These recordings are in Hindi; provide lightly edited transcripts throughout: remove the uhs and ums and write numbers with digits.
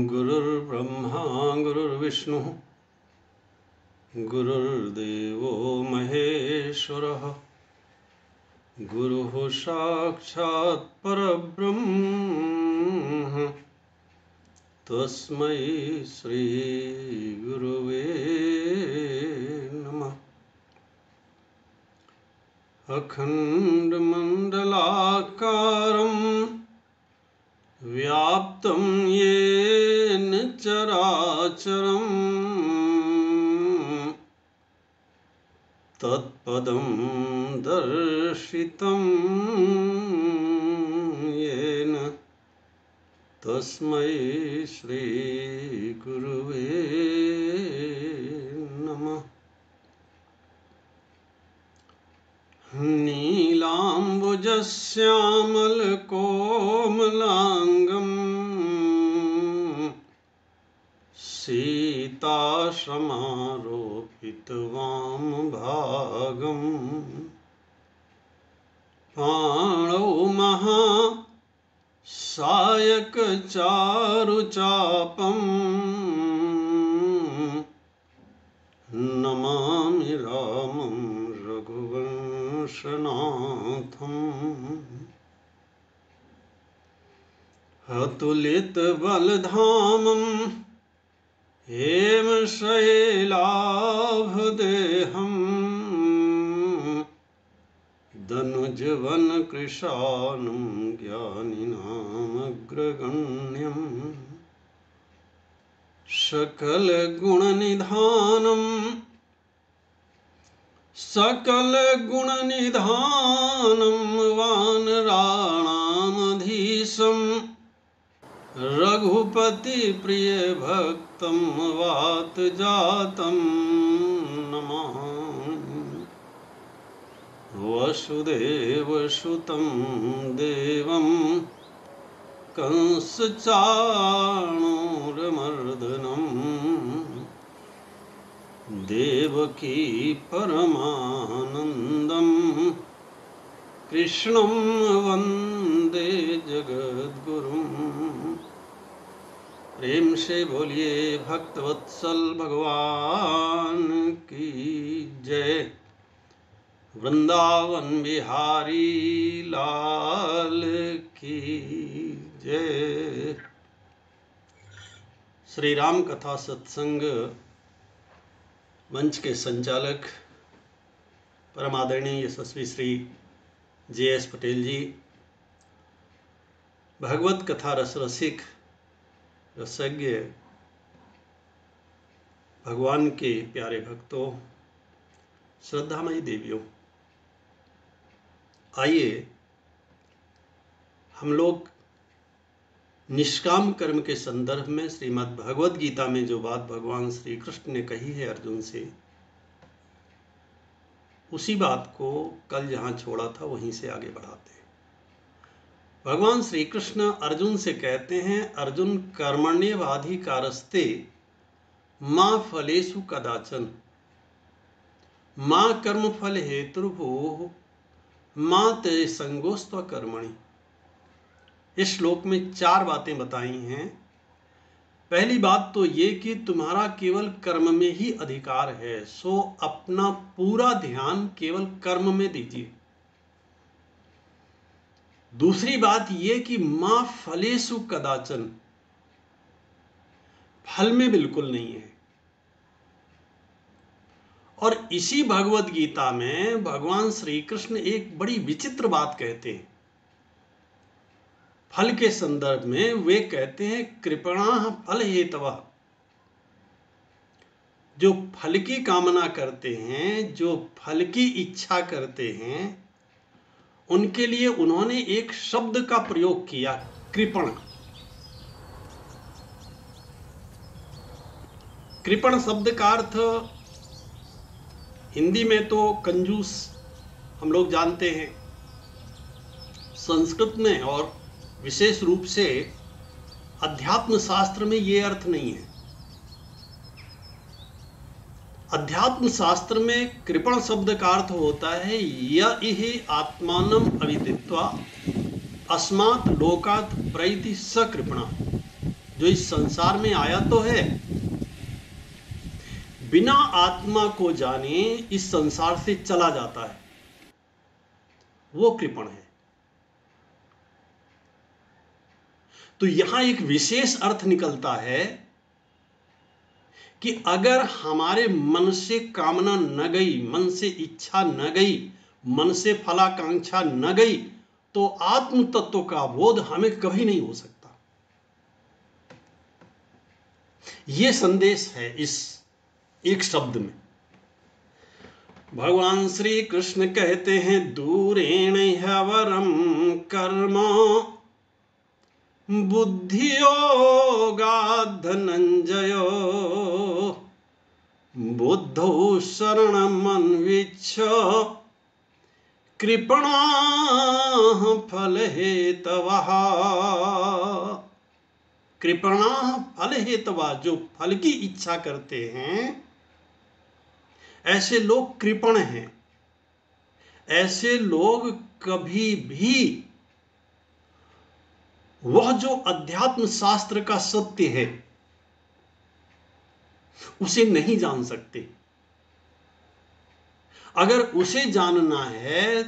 गुरुर्ब्रह्मा गुरुर्विष्णु गुरुर्देवो महेश्वरः गुरुः साक्षात् परब्रह्म तस्मै श्री गुरुवे नमः। अखंडमंडलाकारं व्याप्तं येन चराचरं तत्पदं दर्शितं येन तस्मै श्री गुरुवे नमः। नीलाम्बुजश्यामलकोमलाङ्गं सीतासमारोपितवामभागं पाणौ महासायकचारुचापं नमामि रामं रघुवंशनाथम्। अतुलितबलधामं हेमशैलाभदेहं दनुजवनकृशानं ज्ञानिनामग्रगण्यं सकलगुणनिधानं वानराणामधीशं रघुपतिप्रियभक्तं वातजातं नमामि। वसुदेवसुतं देवं कंसचाणूरमर्दनं देवकी परमानन्दं कृष्णं वन्दे जगद्गुरुं। प्रेम से बोलिए भक्तवत्सल भगवान की जय। वृंदावन बिहारी लाल की जय। श्री राम कथा सत्संग मंच के संचालक परम आदरणीय यशस्वी श्री जे.एस. पटेल जी, भगवत कथा रस रसिक रसज्ञ भगवान के प्यारे भक्तों, श्रद्धामयी देवियों, आइए हम लोग निष्काम कर्म के संदर्भ में श्रीमद् भगवद गीता में जो बात भगवान श्री कृष्ण ने कही है अर्जुन से, उसी बात को कल जहां छोड़ा था वहीं से आगे बढ़ाते हैं। भगवान श्री कृष्ण अर्जुन से कहते हैं, अर्जुन कर्मण्येवाधिकारस्ते मां फलेषु कदाचन मां कर्म फल हेतुर्भुः मां ते संगोस्त्व कर्मणि। इस श्लोक में 4 बातें बताई हैं। पहली बात तो ये कि तुम्हारा केवल कर्म में ही अधिकार है, सो अपना पूरा ध्यान केवल कर्म में दीजिए। दूसरी बात यह कि मां फलेषु कदाचन, फल में बिल्कुल नहीं है। और इसी भगवत गीता में भगवान श्री कृष्ण एक बड़ी विचित्र बात कहते हैं। फल के संदर्भ में वे कहते हैं कृपणाः फल हेतवः। जो फल की कामना करते हैं, जो फल की इच्छा करते हैं, उनके लिए उन्होंने एक शब्द का प्रयोग किया, कृपण। कृपण शब्द का अर्थ हिंदी में तो कंजूस हम लोग जानते हैं, संस्कृत में और विशेष रूप से अध्यात्म शास्त्र में ये अर्थ नहीं है। अध्यात्म शास्त्र में कृपण शब्द का अर्थ होता है यह आत्मानम अविदित्वा अस्मात् लोकात् प्रैति सकृपणा। जो इस संसार में आया तो है, बिना आत्मा को जाने इस संसार से चला जाता है, वो कृपण है। तो यहां एक विशेष अर्थ निकलता है कि अगर हमारे मन से कामना न गई, मन से इच्छा न गई, मन से फलाकांक्षा न गई, तो आत्म तत्व का बोध हमें कभी नहीं हो सकता। यह संदेश है इस एक शब्द में। भगवान श्री कृष्ण कहते हैं दूरेण ह्यवरम कर्म बुद्धियोगात् धनंजयो बुद्धौ शरणमन्विच्छ कृपणाः फलहेतवः। कृपणाः फलहेतवः, जो फल की इच्छा करते हैं ऐसे लोग कृपण हैं। ऐसे लोग कभी भी वह जो अध्यात्म शास्त्र का सत्य है उसे नहीं जान सकते। अगर उसे जानना है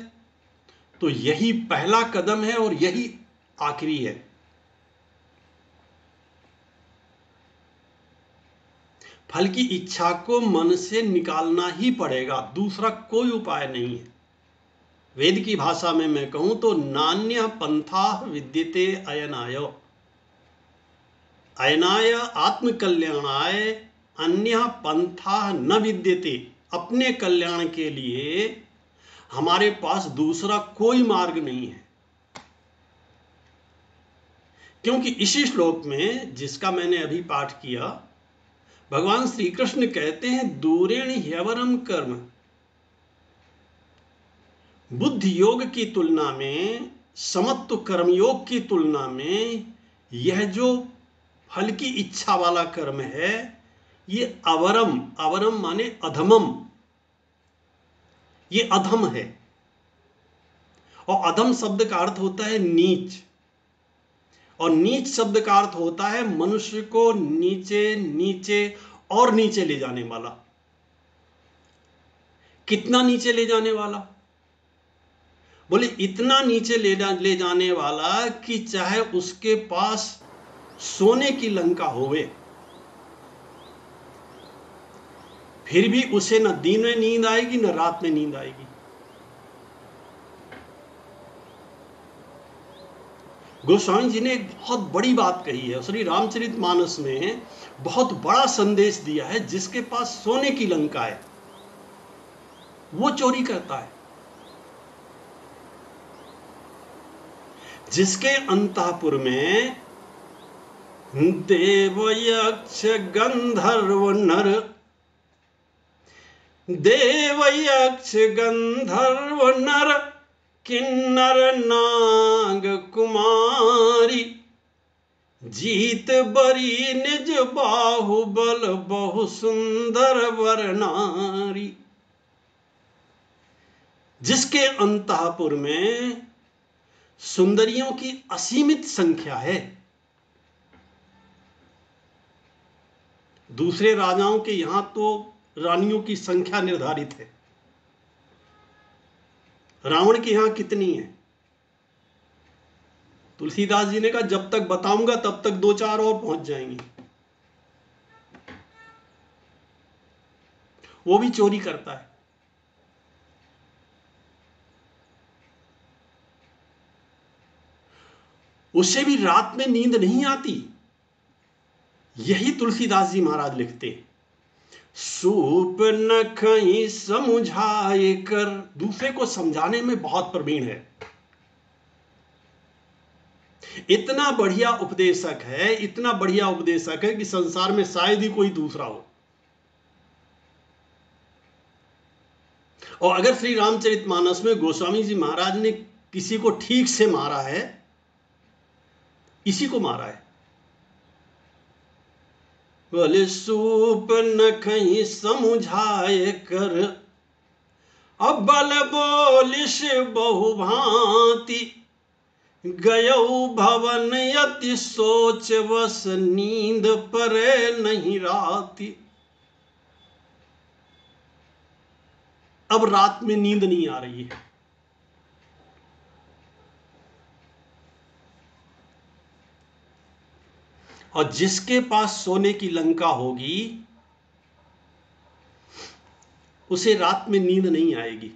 तो यही पहला कदम है और यही आखिरी है। फल की इच्छा को मन से निकालना ही पड़ेगा, दूसरा कोई उपाय नहीं है। वेद की भाषा में मैं कहूं तो नान्य पंथा विद्यते अयनाय। अयनाय आत्मकल्याणाय अन्य पंथा न विद्यते। अपने कल्याण के लिए हमारे पास दूसरा कोई मार्ग नहीं है। क्योंकि इसी श्लोक में जिसका मैंने अभी पाठ किया, भगवान श्री कृष्ण कहते हैं दूरेण ह्यवरम कर्म। बुद्धि योग की तुलना में, समत्व कर्मयोग की तुलना में यह जो फल की इच्छा वाला कर्म है, ये अवरम, अवरम माने अधमम, ये अधम है। और अधम शब्द का अर्थ होता है नीच, और नीच शब्द का अर्थ होता है मनुष्य को नीचे नीचे और नीचे ले जाने वाला। कितना नीचे ले जाने वाला? बोले इतना नीचे ले जाने वाला कि चाहे उसके पास सोने की लंका होवे, फिर भी उसे न दिन में नींद आएगी न रात में नींद आएगी। गोस्वामी जी ने एक बहुत बड़ी बात कही है, श्री रामचरितमानस में बहुत बड़ा संदेश दिया है। जिसके पास सोने की लंका है वो चोरी करता है। जिसके अंतःपुर में देव यक्ष गंधर्व नर, देव यक्ष गंधर्व नर किन्नर नाग कुमारी, जीत बरी निज बाहुबल बहु सुंदर वर नारी। जिसके अंतःपुर में सुंदरियों की असीमित संख्या है। दूसरे राजाओं के यहां तो रानियों की संख्या निर्धारित है। रावण के यहां कितनी है? तुलसीदास जी ने कहा जब तक बताऊंगा तब तक 2-4 और पहुंच जाएंगे। वो भी चोरी करता है। उससे भी रात में नींद नहीं आती। यही तुलसीदास जी महाराज लिखते हैं, सूप न कहीं समझाए कर। दूसरे को समझाने में बहुत प्रवीण है। इतना बढ़िया उपदेशक है, इतना बढ़िया उपदेशक है कि संसार में शायद ही कोई दूसरा हो। और अगर श्री रामचरितमानस में गोस्वामी जी महाराज ने किसी को ठीक से मारा है, इसी को मारा है। बोले सूप न कहीं समझाए कर, अब बल बोलिश बहुभांति, गयौ भवन यति सोच वस, नींद परे नहीं राती। अब रात में नींद नहीं आ रही है। और जिसके पास सोने की लंका होगी उसे रात में नींद नहीं आएगी।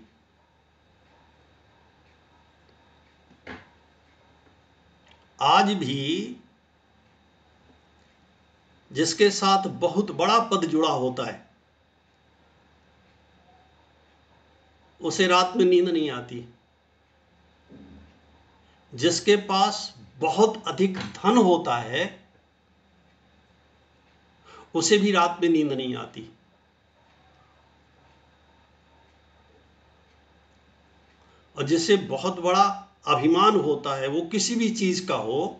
आज भी जिसके साथ बहुत बड़ा पद जुड़ा होता है उसे रात में नींद नहीं आती। जिसके पास बहुत अधिक धन होता है उसे भी रात में नींद नहीं आती। और जिसे बहुत बड़ा अभिमान होता है, वो किसी भी चीज का हो,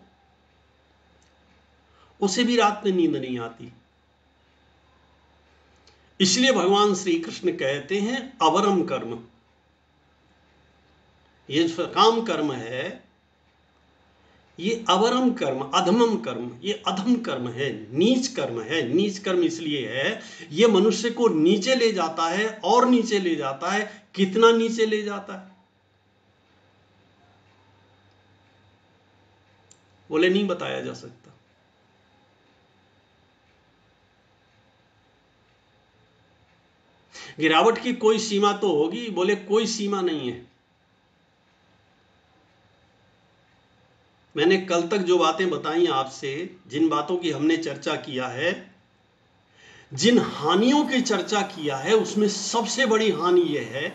उसे भी रात में नींद नहीं आती। इसलिए भगवान श्री कृष्ण कहते हैं अवरम कर्म। ये जो काम कर्म है ये अवरम कर्म, अधमम कर्म, ये अधम कर्म है, नीच कर्म है। नीच कर्म इसलिए है, ये मनुष्य को नीचे ले जाता है और नीचे ले जाता है। कितना नीचे ले जाता है बोले नहीं बताया जा सकता। गिरावट की कोई सीमा तो होगी, बोले कोई सीमा नहीं है। मैंने कल तक जो बातें बताई आपसे, जिन बातों की हमने चर्चा किया है, जिन हानियों की चर्चा किया है, उसमें सबसे बड़ी हानि यह है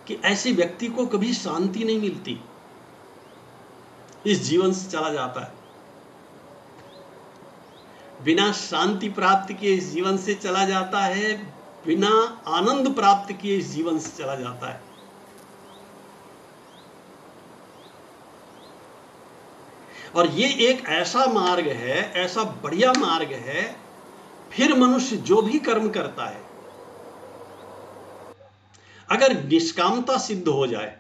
कि ऐसे व्यक्ति को कभी शांति नहीं मिलती, इस जीवन से चला जाता है। बिना शांति प्राप्त किए इस जीवन से चला जाता है, बिना आनंद प्राप्त किए इस जीवन से चला जाता है। और ये एक ऐसा मार्ग है, ऐसा बढ़िया मार्ग है, फिर मनुष्य जो भी कर्म करता है अगर निष्कामता सिद्ध हो जाए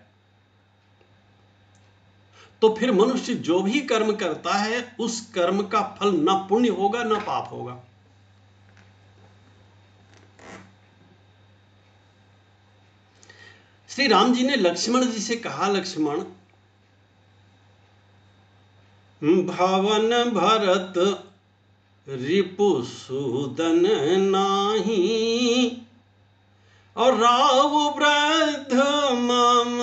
तो फिर मनुष्य जो भी कर्म करता है उस कर्म का फल न पुण्य होगा न पाप होगा। श्री राम जी ने लक्ष्मण जी से कहा, लक्ष्मण भवन भरत रिपुसूदन नाही, और राव वृद्ध मम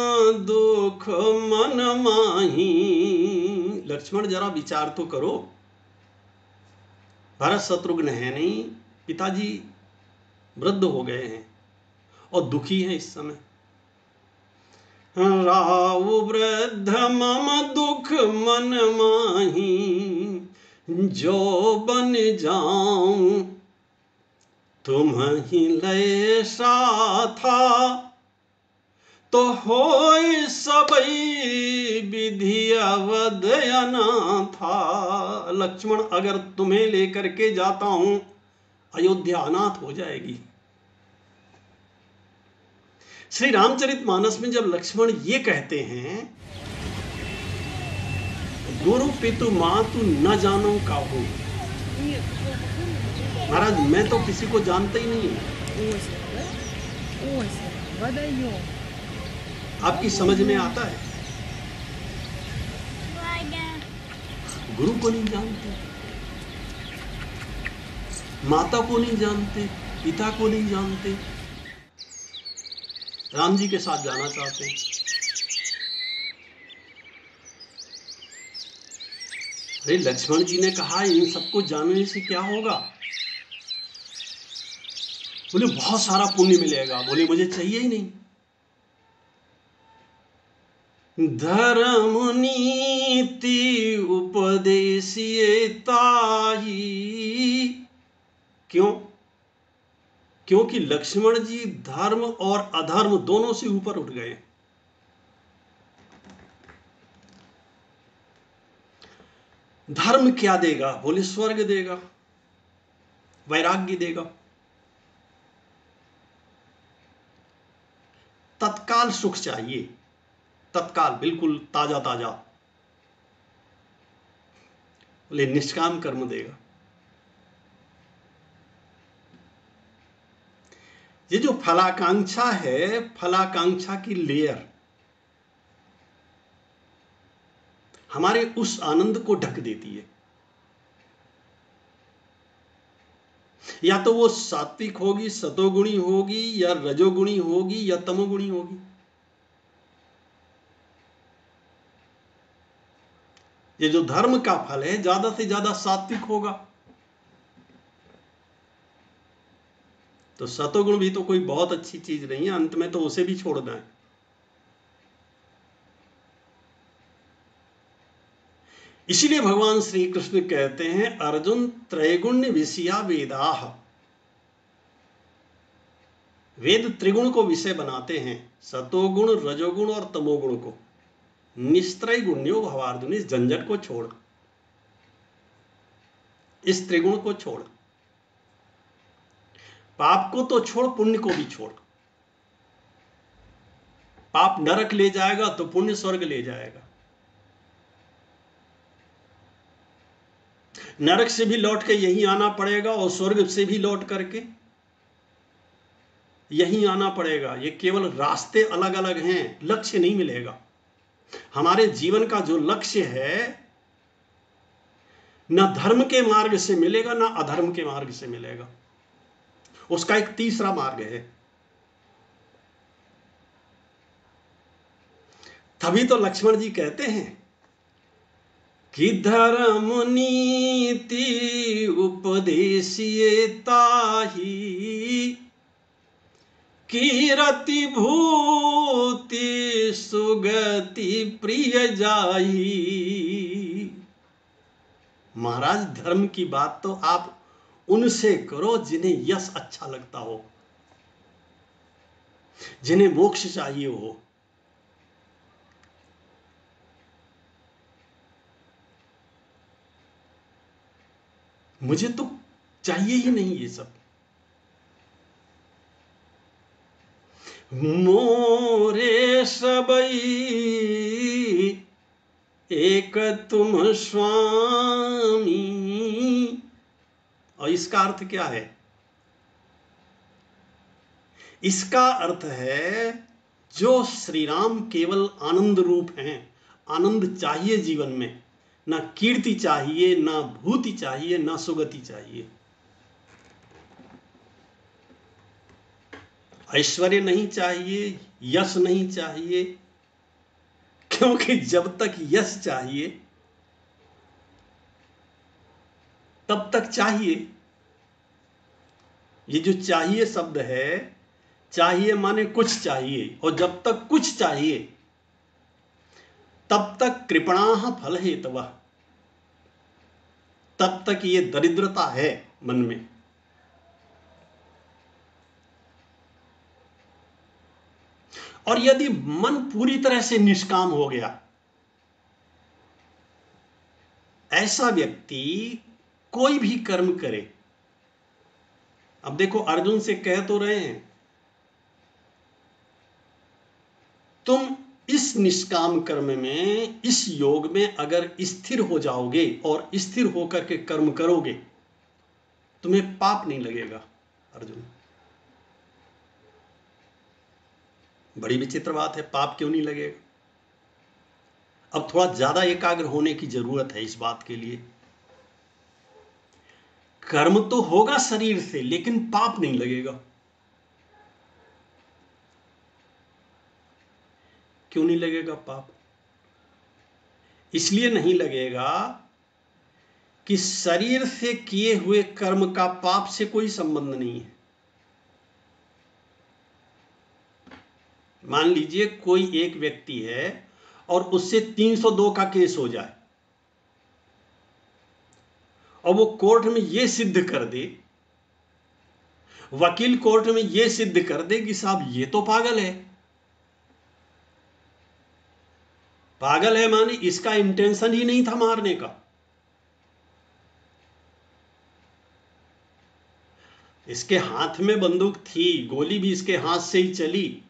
दुख मन माही। लक्ष्मण जरा विचार तो करो, भरत शत्रुघ्न है नहीं, पिताजी वृद्ध हो गए हैं और दुखी हैं इस समय। राव वृद्ध मम दुख मन माही, जो बन जाऊं तुम ही लय साथा, तो होय सबई विधि अवध अनाथा। लक्ष्मण अगर तुम्हें लेकर के जाता हूं अयोध्या अनाथ हो जाएगी। श्री रामचरितमानस में जब लक्ष्मण ये कहते हैं, गुरु पितु मातु न जानो काहू, महाराज मैं तो किसी को जानता ही नहीं है। आपकी समझ में आता है? गुरु को नहीं जानते, माता को नहीं जानते, पिता को नहीं जानते, राम जी के साथ जाना चाहते हैं। अरे लक्ष्मण जी ने कहा इन सबको जानने से क्या होगा? बोले बहुत सारा पुण्य मिलेगा। बोले मुझे चाहिए ही नहीं। धर्म नीति उपदेशिए ताही। क्यों? क्योंकि लक्ष्मण जी धर्म और अधर्म दोनों से ऊपर उठ गए। धर्म क्या देगा? बोले स्वर्ग देगा, वैराग्य देगा, तत्काल सुख चाहिए, तत्काल बिल्कुल ताजा ताजा। बोले निष्काम कर्म देगा। ये जो फलाकांक्षा है, फलाकांक्षा की लेयर हमारे उस आनंद को ढक देती है। या तो वो सात्विक होगी, सतोगुणी होगी, या रजोगुणी होगी, या तमोगुणी होगी। ये जो धर्म का फल है ज्यादा से ज्यादा सात्विक होगा। तो सतोगुण भी तो कोई बहुत अच्छी चीज नहीं है, अंत में तो उसे भी छोड़ना है। इसीलिए भगवान श्री कृष्ण कहते हैं अर्जुन त्रैगुण्य विषया वेदाह। वेद त्रिगुण को विषय बनाते हैं, सतोगुण, रजोगुण और तमोगुण को। निस्त्रय गुण्यो भवार्जुन, इस झंझट को छोड़, इस त्रिगुण को छोड़, पाप को तो छोड़, पुण्य को भी छोड़। पाप नरक ले जाएगा तो पुण्य स्वर्ग ले जाएगा। नरक से भी लौट के यहीं आना पड़ेगा और स्वर्ग से भी लौट करके यहीं आना पड़ेगा। ये केवल रास्ते अलग अलग हैं, लक्ष्य नहीं मिलेगा। हमारे जीवन का जो लक्ष्य है न धर्म के मार्ग से मिलेगा, न अधर्म के मार्ग से मिलेगा। उसका एक तीसरा मार्ग है। तभी तो लक्ष्मण जी कहते हैं कि धर्म नीति उपदेशिए ताही, कीरति भूति सुगति प्रिय जाई। महाराज धर्म की बात तो आप उनसे करो जिन्हें यश अच्छा लगता हो, जिन्हें मोक्ष चाहिए हो। मुझे तो चाहिए ही नहीं ये सब। मोरे सबई एक तुम स्वामी। और इसका अर्थ क्या है? इसका अर्थ है जो श्री राम केवल आनंद रूप हैं। आनंद चाहिए जीवन में, ना कीर्ति चाहिए, ना भूति चाहिए, ना सुगति चाहिए। ऐश्वर्य नहीं चाहिए, यश नहीं चाहिए, क्योंकि जब तक यश चाहिए तब तक चाहिए। ये जो चाहिए शब्द है, चाहिए माने कुछ चाहिए, और जब तक कुछ चाहिए तब तक कृपणाः फल हेतवः, तब तक ये दरिद्रता है मन में। और यदि मन पूरी तरह से निष्काम हो गया, ऐसा व्यक्ति कोई भी कर्म करे। अब देखो अर्जुन से कह तो रहे हैं तुम इस निष्काम कर्म में, इस योग में अगर स्थिर हो जाओगे और स्थिर होकर के कर्म करोगे, तुम्हें पाप नहीं लगेगा। अर्जुन, बड़ी विचित्र बात है, पाप क्यों नहीं लगेगा? अब थोड़ा ज्यादा एकाग्र होने की जरूरत है इस बात के लिए। कर्म तो होगा शरीर से, लेकिन पाप नहीं लगेगा। क्यों नहीं लगेगा पाप? इसलिए नहीं लगेगा कि शरीर से किए हुए कर्म का पाप से कोई संबंध नहीं है। मान लीजिए कोई एक व्यक्ति है और उससे 302 का केस हो जाए और वो कोर्ट में यह सिद्ध कर दे, वकील कोर्ट में यह सिद्ध कर दे कि साहब ये तो पागल है। पागल है माने इसका इंटेंशन ही नहीं था मारने का। इसके हाथ में बंदूक थी, गोली भी इसके हाथ से ही चली,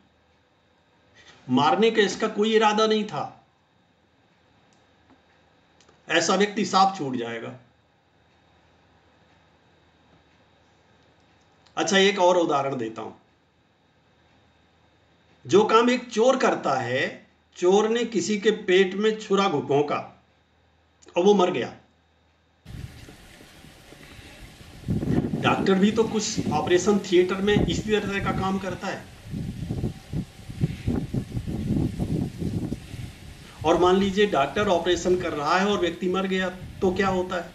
मारने का इसका कोई इरादा नहीं था। ऐसा व्यक्ति साफ छूट जाएगा। अच्छा, एक और उदाहरण देता हूं। जो काम एक चोर करता है, चोर ने किसी के पेट में छुरा घुपोंका और वो मर गया। डॉक्टर भी तो कुछ ऑपरेशन थिएटर में इसी तरह का काम करता है। और मान लीजिए डॉक्टर ऑपरेशन कर रहा है और व्यक्ति मर गया, तो क्या होता है?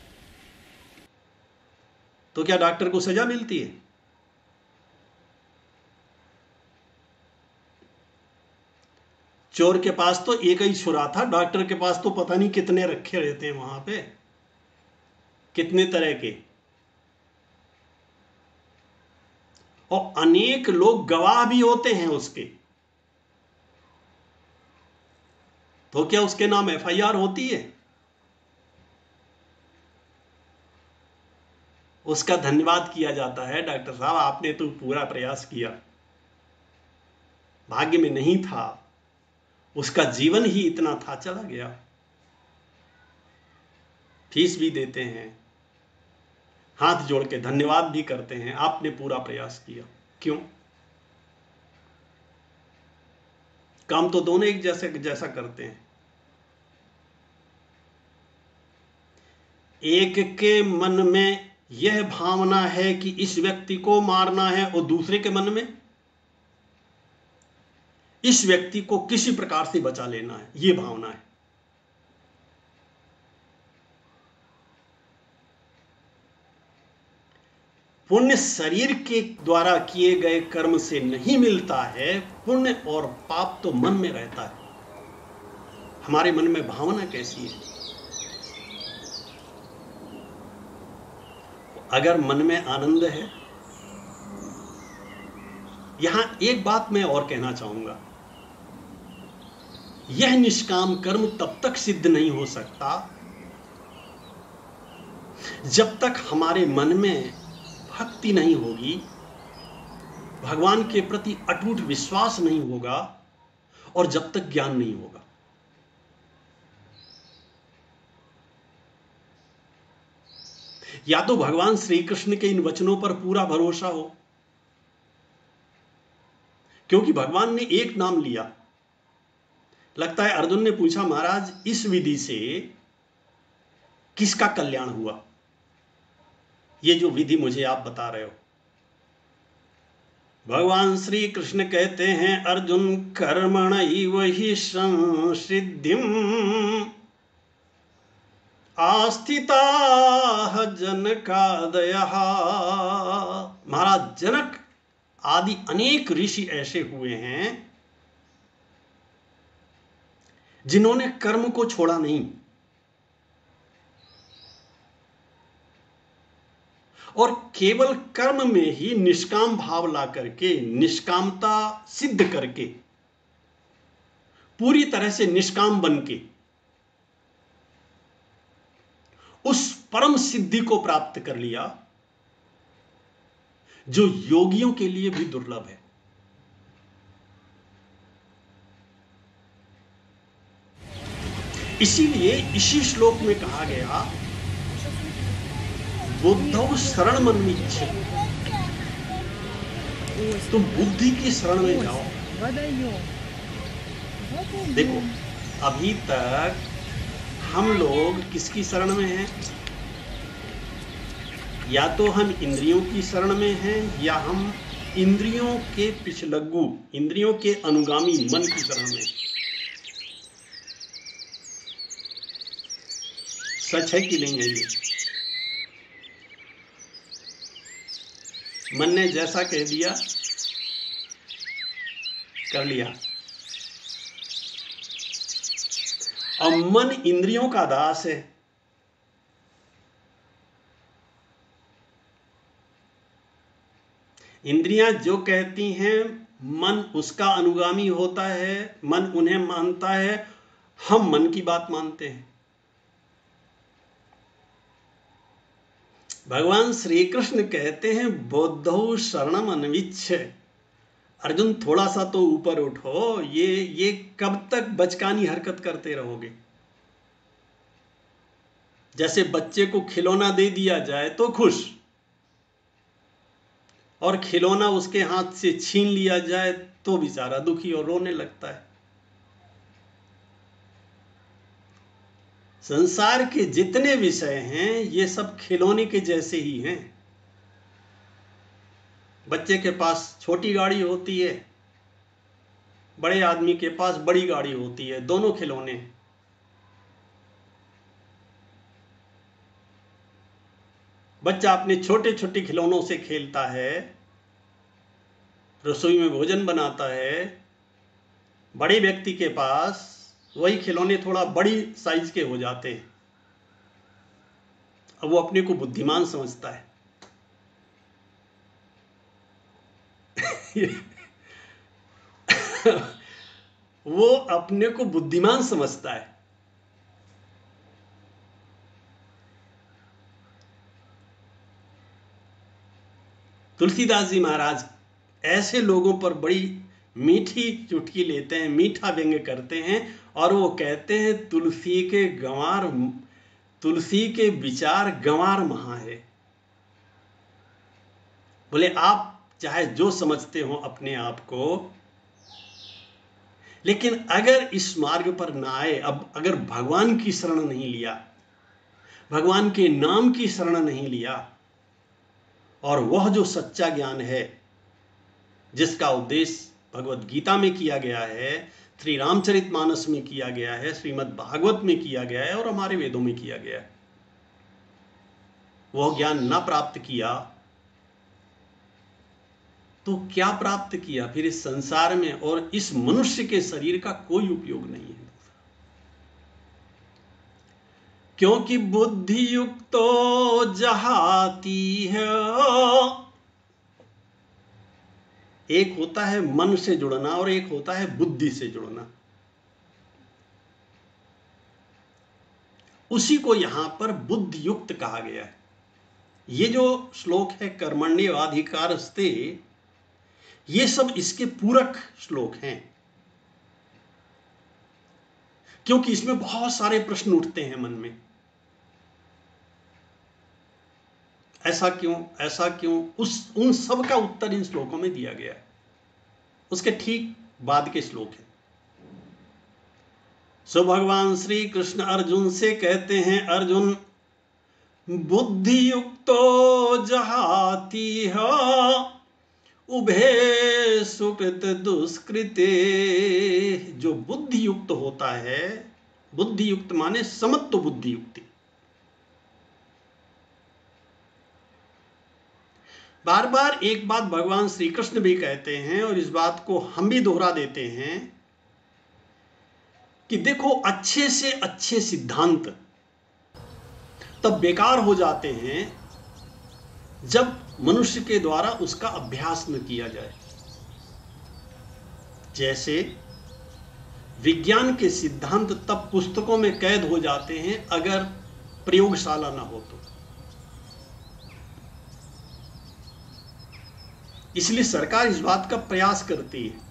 तो क्या डॉक्टर को सजा मिलती है? चोर के पास तो एक ही छुरा था, डॉक्टर के पास तो पता नहीं कितने रखे रहते हैं वहां पे, कितने तरह के। और अनेक लोग गवाह भी होते हैं उसके। तो क्या उसके नाम एफआईआर होती है? उसका धन्यवाद किया जाता है, डॉक्टर साहब आपने तो पूरा प्रयास किया, भाग्य में नहीं था, उसका जीवन ही इतना था, चला गया। फीस भी देते हैं, हाथ जोड़ के धन्यवाद भी करते हैं, आपने पूरा प्रयास किया। क्यों? काम तो दोनों एक जैसा करते हैं। एक के मन में यह भावना है कि इस व्यक्ति को मारना है और दूसरे के मन में इस व्यक्ति को किसी प्रकार से बचा लेना है, यह भावना है। पुण्य शरीर के द्वारा किए गए कर्म से नहीं मिलता है, पुण्य और पाप तो मन में रहता है। हमारे मन में भावना कैसी है? अगर मन में आनंद है। यहां एक बात मैं और कहना चाहूंगा, यह निष्काम कर्म तब तक सिद्ध नहीं हो सकता जब तक हमारे मन में भक्ति नहीं होगी, भगवान के प्रति अटूट विश्वास नहीं होगा और जब तक ज्ञान नहीं होगा। या तो भगवान श्री कृष्ण के इन वचनों पर पूरा भरोसा हो, क्योंकि भगवान ने एक नाम लिया। लगता है अर्जुन ने पूछा, महाराज इस विधि से किसका कल्याण हुआ? ये जो विधि मुझे आप बता रहे हो। भगवान श्री कृष्ण कहते हैं, अर्जुन कर्मणैव हि संसिद्धिम् आस्थिताः जनकादयः। महाराज जनक आदि अनेक ऋषि ऐसे हुए हैं जिन्होंने कर्म को छोड़ा नहीं और केवल कर्म में ही निष्काम भाव ला करके, निष्कामता सिद्ध करके, पूरी तरह से निष्काम बन के उस परम सिद्धि को प्राप्त कर लिया जो योगियों के लिए भी दुर्लभ है। इसीलिए इसी श्लोक में कहा गया, बुद्धौ शरण मन्विच्छ, तुम बुद्धि की शरण में जाओ। देखो, अभी तक हम लोग किसकी शरण में हैं? या तो हम इंद्रियों की शरण में हैं, या हम इंद्रियों के पिछलग्गू, इंद्रियों के अनुगामी मन की शरण में। सच है कि नहीं है ये? मन ने जैसा कह दिया कर लिया, और मन इंद्रियों का दास है। इंद्रियां जो कहती हैं मन उसका अनुगामी होता है, मन उन्हें मानता है, हम मन की बात मानते हैं। भगवान श्री कृष्ण कहते हैं बौद्धौ शरणम अन्विच्छ। अर्जुन थोड़ा सा तो ऊपर उठो, ये कब तक बचकानी हरकत करते रहोगे? जैसे बच्चे को खिलौना दे दिया जाए तो खुश, और खिलौना उसके हाथ से छीन लिया जाए तो बेचारा दुखी और रोने लगता है। संसार के जितने विषय हैं ये सब खिलौने के जैसे ही हैं। बच्चे के पास छोटी गाड़ी होती है, बड़े आदमी के पास बड़ी गाड़ी होती है, दोनों खिलौने हैं। बच्चा अपने छोटे छोटे खिलौनों से खेलता है, रसोई में भोजन बनाता है। बड़े व्यक्ति के पास वही खिलौने थोड़ा बड़ी साइज के हो जाते हैं। अब वो अपने को बुद्धिमान समझता है। वो अपने को बुद्धिमान समझता है। तुलसीदास जी महाराज ऐसे लोगों पर बड़ी मीठी चुटकी लेते हैं, मीठा व्यंग्य करते हैं, और वो कहते हैं तुलसी के विचार गंवार महा है। बोले आप चाहे जो समझते हो अपने आप को, लेकिन अगर इस मार्ग पर ना आए, अब अगर भगवान की शरण नहीं लिया, भगवान के नाम की शरण नहीं लिया, और वह जो सच्चा ज्ञान है जिसका उद्देश्य भगवत गीता में किया गया है, श्री रामचरितमानस में किया गया है, श्रीमद् भागवत में किया गया है, और हमारे वेदों में किया गया है, वह ज्ञान ना प्राप्त किया तो क्या प्राप्त किया? फिर इस संसार में और इस मनुष्य के शरीर का कोई उपयोग नहीं है। क्योंकि बुद्धि युक्तो जहाती है। एक होता है मन से जुड़ना और एक होता है बुद्धि से जुड़ना। उसी को यहां पर बुद्धि युक्त कहा गया है। ये जो श्लोक है कर्मण्येवाधिकारस्ते, ये सब इसके पूरक श्लोक हैं, क्योंकि इसमें बहुत सारे प्रश्न उठते हैं मन में। ऐसा क्यों, ऐसा क्यों? उन सब का उत्तर इन श्लोकों में दिया गया है। उसके ठीक बाद के श्लोक है। सो भगवान श्री कृष्ण अर्जुन से कहते हैं, अर्जुन बुद्धि युक्तो जहाती है उभे सुकृत दुष्कृते। जो बुद्धि युक्त होता है, बुद्धि युक्त माने समत्व बुद्धि युक्ति। बार बार एक बात भगवान श्री कृष्ण भी कहते हैं, और इस बात को हम भी दोहरा देते हैं कि देखो, अच्छे से अच्छे सिद्धांत तब बेकार हो जाते हैं जब मनुष्य के द्वारा उसका अभ्यास न किया जाए। जैसे विज्ञान के सिद्धांत तब पुस्तकों में कैद हो जाते हैं अगर प्रयोगशाला ना हो तो। इसलिए सरकार इस बात का प्रयास करती है,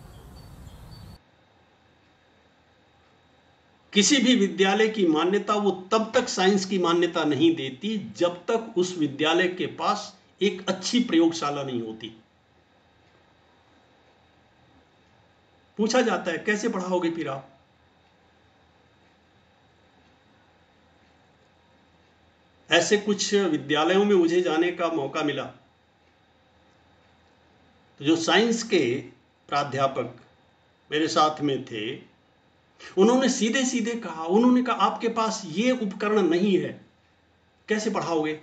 किसी भी विद्यालय की मान्यता वो तब तक साइंस की मान्यता नहीं देती जब तक उस विद्यालय के पास एक अच्छी प्रयोगशाला नहीं होती। पूछा जाता है कैसे पढ़ाओगे फिर आप? ऐसे कुछ विद्यालयों में मुझे जाने का मौका मिला, तो जो साइंस के प्राध्यापक मेरे साथ में थे, उन्होंने सीधे सीधे कहा, उन्होंने कहा आपके पास ये उपकरण नहीं है, कैसे पढ़ाओगे?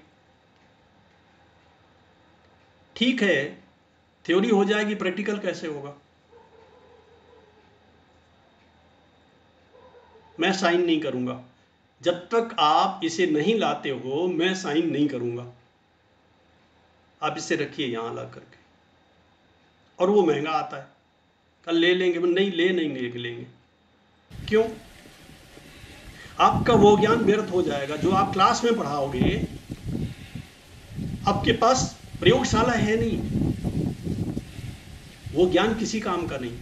ठीक है, थ्योरी हो जाएगी, प्रैक्टिकल कैसे होगा? मैं साइन नहीं करूंगा, जब तक आप इसे नहीं लाते हो मैं साइन नहीं करूंगा, आप इसे रखिए यहां ला करके। और वो महंगा आता है, कल ले लेंगे, नहीं लेंगे। क्यों? आपका वो ज्ञान व्यर्थ हो जाएगा जो आप क्लास में पढ़ाओगे। आपके पास प्रयोगशाला है नहीं, वो ज्ञान किसी काम का नहीं।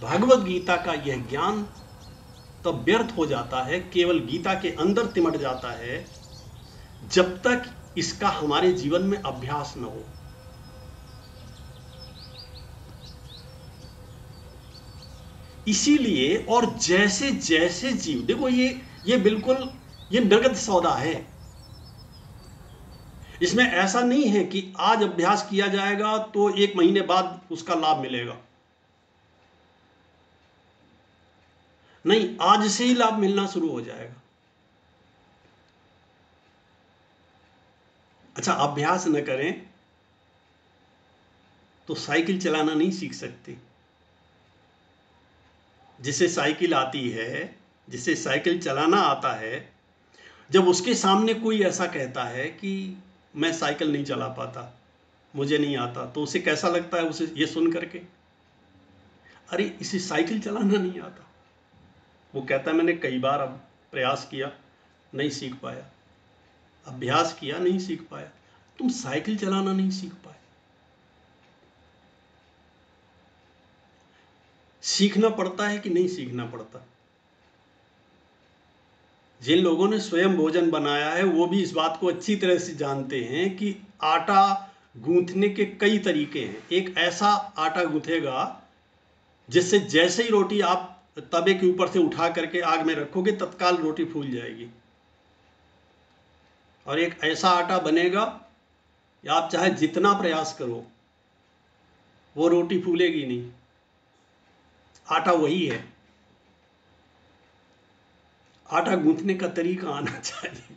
भगवत गीता का यह ज्ञान तब व्यर्थ हो जाता है, केवल गीता के अंदर तिमट जाता है, जब तक इसका हमारे जीवन में अभ्यास न हो। इसीलिए और जैसे जैसे जीव, देखो ये बिल्कुल ये नगद सौदा है। इसमें ऐसा नहीं है कि आज अभ्यास किया जाएगा तो 1 महीने बाद उसका लाभ मिलेगा। नहीं, आज से ही लाभ मिलना शुरू हो जाएगा। अच्छा, अभ्यास न करें तो साइकिल चलाना नहीं सीख सकते। जिसे साइकिल आती है, जिसे साइकिल चलाना आता है, जब उसके सामने कोई ऐसा कहता है कि मैं साइकिल नहीं चला पाता, मुझे नहीं आता, तो उसे कैसा लगता है? उसे ये सुन करके, अरे इसे साइकिल चलाना नहीं आता। वो कहता है मैंने कई बार अब प्रयास किया, नहीं सीख पाया, अभ्यास किया, नहीं सीख पाया। तुम साइकिल चलाना नहीं सीख पाए। सीखना पड़ता है कि नहीं सीखना पड़ता? जिन लोगों ने स्वयं भोजन बनाया है वो भी इस बात को अच्छी तरह से जानते हैं कि आटा गूंथने के कई तरीके हैं। एक ऐसा आटा गूंथेगा जिससे जैसे ही रोटी आप तवे के ऊपर से उठा करके आग में रखोगे तत्काल रोटी फूल जाएगी। और एक ऐसा आटा बनेगा या आप चाहे जितना प्रयास करो वो रोटी फूलेगी नहीं। आटा वही है, आटा गूंथने का तरीका आना चाहिए,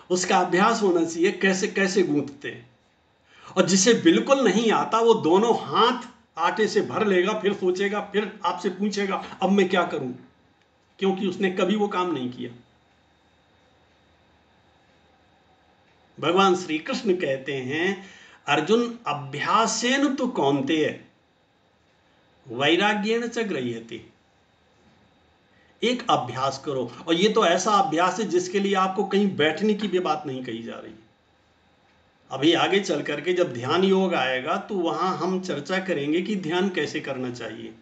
उसका अभ्यास होना चाहिए कैसे कैसे गूंथते हैं। और जिसे बिल्कुल नहीं आता वो दोनों हाथ आटे से भर लेगा, फिर सोचेगा, फिर आपसे पूछेगा अब मैं क्या करूं, क्योंकि उसने कभी वो काम नहीं किया। भगवान श्री कृष्ण कहते हैं अर्जुन अभ्यासेन तु कौन्तेय वैराग्येण च गृह्यते। एक अभ्यास करो, और ये तो ऐसा अभ्यास है जिसके लिए आपको कहीं बैठने की भी बात नहीं कही जा रही। अभी आगे चल करके जब ध्यान योग आएगा तो वहां हम चर्चा करेंगे कि ध्यान कैसे करना चाहिए।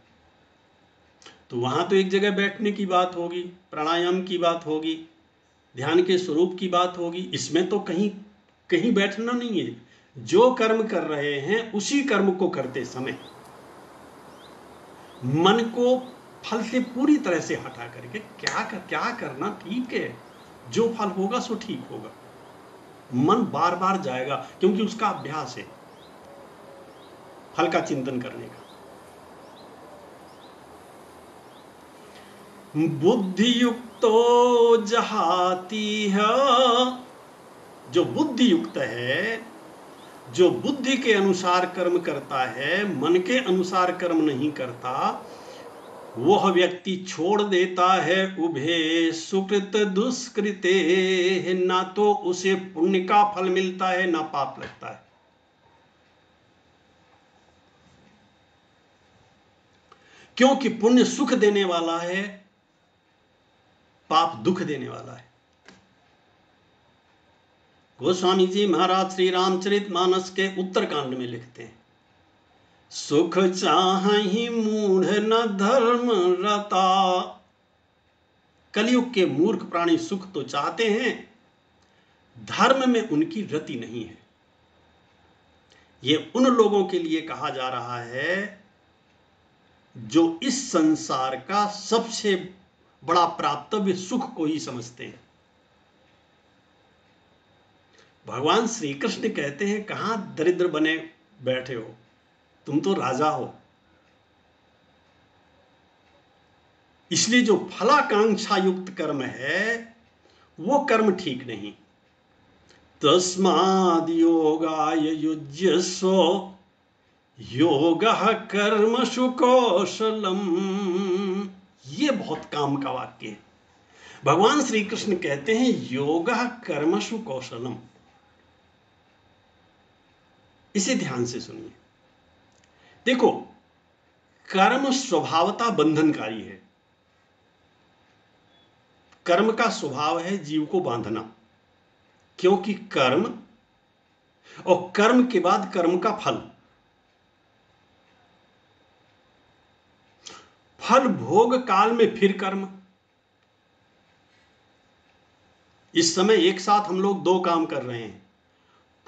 तो वहां तो एक जगह बैठने की बात होगी, प्राणायाम की बात होगी, ध्यान के स्वरूप की बात होगी। इसमें तो कहीं कहीं बैठना नहीं है। जो कर्म कर रहे हैं उसी कर्म को करते समय मन को फल से पूरी तरह से हटा करके क्या करना ठीक है, जो फल होगा सो ठीक होगा। मन बार बार जाएगा क्योंकि उसका अभ्यास है फल का चिंतन करने का। बुद्धि युक्तो जहाती है, जो बुद्धि युक्त है, जो बुद्धि के अनुसार कर्म करता है, मन के अनुसार कर्म नहीं करता, वह व्यक्ति छोड़ देता है उभे सुकृत दुष्कृते। ना तो उसे पुण्य का फल मिलता है ना पाप लगता है। क्योंकि पुण्य सुख देने वाला है, पाप दुख देने वाला है। गोस्वामी जी महाराज श्री रामचरित मानस के उत्तरकांड में लिखते हैं, सुख चाहि मूढ़ न धर्म रता। कलयुग के मूर्ख प्राणी सुख तो चाहते हैं, धर्म में उनकी रति नहीं है। यह उन लोगों के लिए कहा जा रहा है जो इस संसार का सबसे बड़ा प्राप्तव्य सुख को ही समझते हैं। भगवान श्री कृष्ण कहते हैं, कहां दरिद्र बने बैठे हो, तुम तो राजा हो। इसलिए जो फलाकांक्षा युक्त कर्म है वो कर्म ठीक नहीं। तस्माद् योगाय युज्यस्व योगः कर्मसु कौशलम। ये बहुत काम का वाक्य है। भगवान श्री कृष्ण कहते हैं योगः कर्मसु कौशलम। इसे ध्यान से सुनिए। देखो, कर्म स्वभावतः बंधनकारी है। कर्म का स्वभाव है जीव को बांधना, क्योंकि कर्म और कर्म के बाद कर्म का फल, फल भोग काल में फिर कर्म। इस समय एक साथ हम लोग दो काम कर रहे हैं।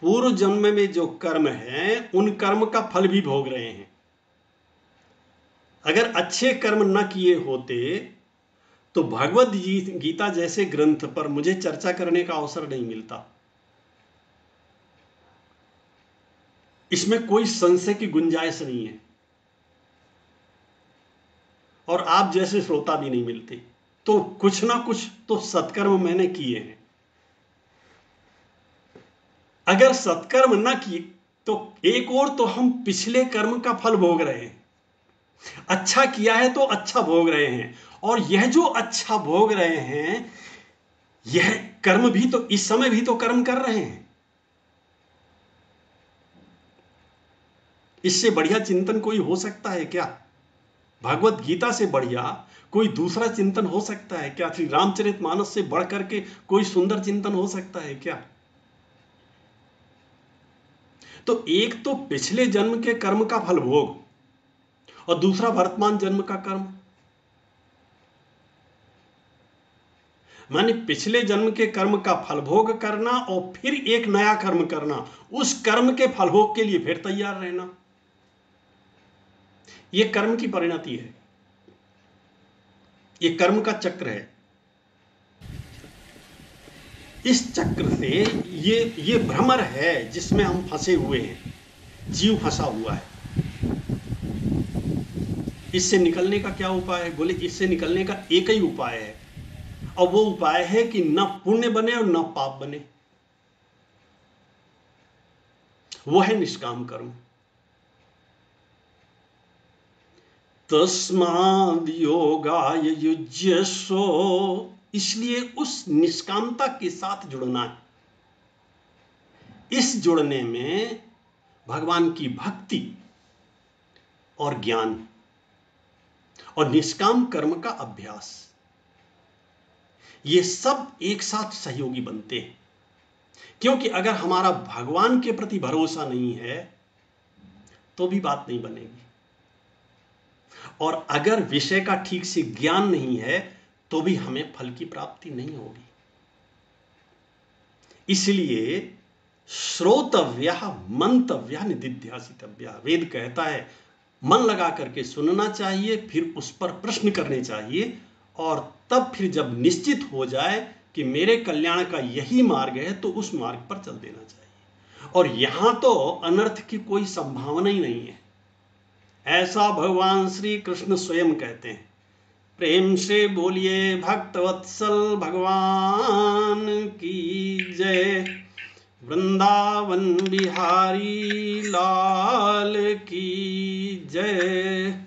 पूर्व जन्म में जो कर्म है उन कर्म का फल भी भोग रहे हैं। अगर अच्छे कर्म न किए होते तो भगवद गीता जैसे ग्रंथ पर मुझे चर्चा करने का अवसर नहीं मिलता। इसमें कोई संशय की गुंजाइश नहीं है और आप जैसे श्रोता भी नहीं मिलते। तो कुछ ना कुछ तो सत्कर्म मैंने किए हैं। अगर सत्कर्म न किए तो एक और तो हम पिछले कर्म का फल भोग रहे हैं। अच्छा किया है तो अच्छा भोग रहे हैं, और यह जो अच्छा भोग रहे हैं यह कर्म भी तो इस समय भी तो कर्म कर रहे हैं। इससे बढ़िया चिंतन कोई हो सकता है क्या? भगवत गीता से बढ़िया कोई दूसरा चिंतन हो सकता है क्या? श्री रामचरितमानस से बढ़ करके कोई सुंदर चिंतन हो सकता है क्या? तो एक तो पिछले जन्म के कर्म का फल भोग और दूसरा वर्तमान जन्म का कर्म। माने पिछले जन्म के कर्म का फल भोग करना और फिर एक नया कर्म करना, उस कर्म के फल भोग के लिए फिर तैयार रहना। यह कर्म की परिणति है, यह कर्म का चक्र है। इस चक्र से ये भ्रमर है जिसमें हम फंसे हुए हैं, जीव फंसा हुआ है। इससे निकलने का क्या उपाय है? बोले इससे निकलने का एक ही उपाय है, और वो उपाय है कि न पुण्य बने और न पाप बने। वो है निष्काम कर्म। तस्माद् योगाय युज्यस्व, इसलिए उस निष्कामता के साथ जुड़ना है। इस जुड़ने में भगवान की भक्ति और ज्ञान और निष्काम कर्म का अभ्यास, ये सब एक साथ सहयोगी बनते हैं। क्योंकि अगर हमारा भगवान के प्रति भरोसा नहीं है तो भी बात नहीं बनेगी, और अगर विषय का ठीक से ज्ञान नहीं है तो भी हमें फल की प्राप्ति नहीं होगी। इसलिए श्रोतव्यः मंतव्यः निदिध्यासितव्यः, वेद कहता है मन लगा करके सुनना चाहिए, फिर उस पर प्रश्न करने चाहिए, और तब फिर जब निश्चित हो जाए कि मेरे कल्याण का यही मार्ग है तो उस मार्ग पर चल देना चाहिए। और यहां तो अनर्थ की कोई संभावना ही नहीं है, ऐसा भगवान श्री कृष्ण स्वयं कहते हैं। प्रेम से बोलिए भक्तवत्सल भगवान की जय, वृंदावन बिहारी लाल की जय।